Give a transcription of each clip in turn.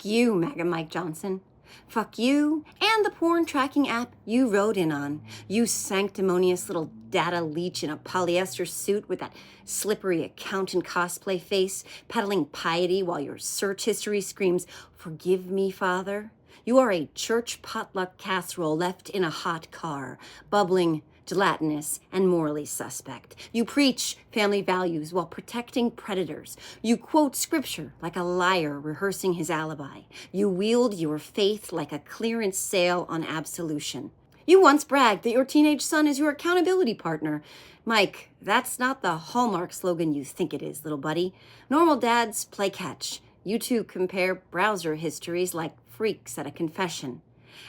Fuck you, MAGA Mike Johnson. Fuck you and the porn tracking app you rode in on. You sanctimonious little data leech in a polyester suit with that slippery accountant cosplay face, peddling piety while your search history screams, "Forgive me, Father." You are a church potluck casserole left in a hot car, bubbling, gelatinous, and morally suspect. You preach family values while protecting predators. You quote scripture like a liar rehearsing his alibi. You wield your faith like a clearance sale on absolution. You once bragged that your teenage son is your accountability partner. Mike, that's not the Hallmark slogan you think it is, little buddy. Normal dads play catch. You two compare browser histories like freaks at a confession.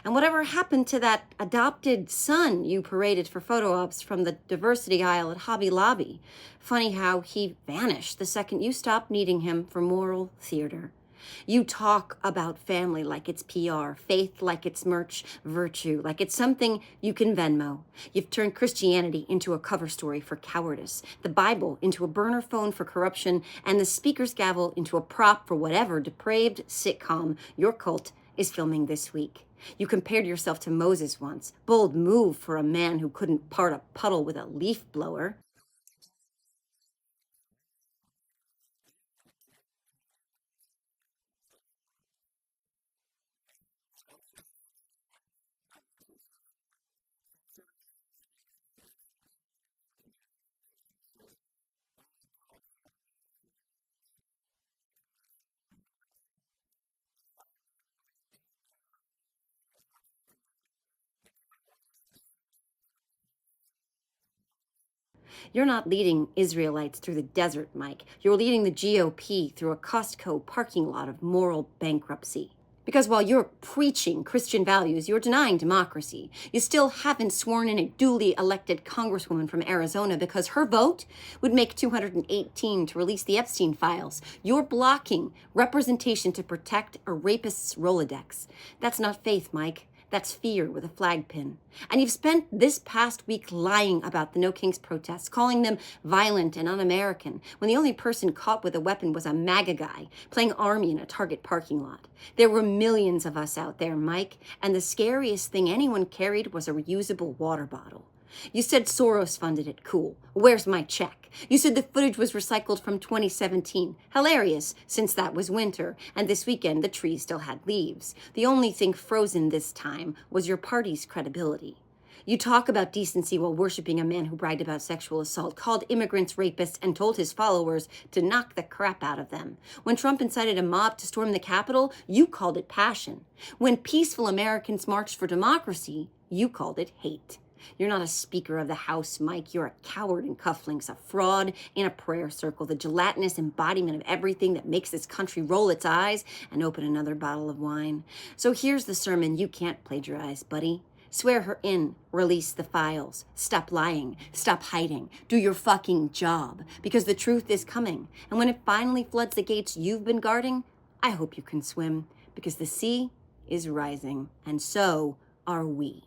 And whatever happened to that adopted son you paraded for photo ops from the diversity aisle at Hobby Lobby? Funny how he vanished the second you stopped needing him for moral theater. You talk about family like it's PR, faith like it's merch, virtue like it's something you can Venmo. You've turned Christianity into a cover story for cowardice, the Bible into a burner phone for corruption, and the speaker's gavel into a prop for whatever depraved sitcom your cult is filming this week. You compared yourself to Moses once. Bold move for a man who couldn't part a puddle with a leaf blower. You're not leading Israelites through the desert, Mike. You're leading the GOP through a Costco parking lot of moral bankruptcy. Because while you're preaching Christian values, you're denying democracy. You still haven't sworn in a duly elected congresswoman from Arizona because her vote would make 218 to release the Epstein files. You're blocking representation to protect a rapist's Rolodex. That's not faith, Mike. That's fear with a flag pin. And you've spent this past week lying about the No Kings protests, calling them violent and un-American, when the only person caught with a weapon was a MAGA guy playing army in a Target parking lot. There were millions of us out there, Mike, and the scariest thing anyone carried was a reusable water bottle. You said Soros funded it. Cool. Where's my check? You said the footage was recycled from 2017. Hilarious, since that was winter, and this weekend the trees still had leaves. The only thing frozen this time was your party's credibility. You talk about decency while worshiping a man who bragged about sexual assault, called immigrants rapists, and told his followers to knock the crap out of them. When Trump incited a mob to storm the Capitol, you called it passion. When peaceful Americans marched for democracy, you called it hate. You're not a Speaker of the House, Mike. You're a coward in cufflinks, a fraud in a prayer circle, the gelatinous embodiment of everything that makes this country roll its eyes and open another bottle of wine. So here's the sermon you can't plagiarize, buddy. Swear her in, release the files, stop lying, stop hiding, do your fucking job, because the truth is coming. And when it finally floods the gates you've been guarding, I hope you can swim, because the sea is rising, and so are we.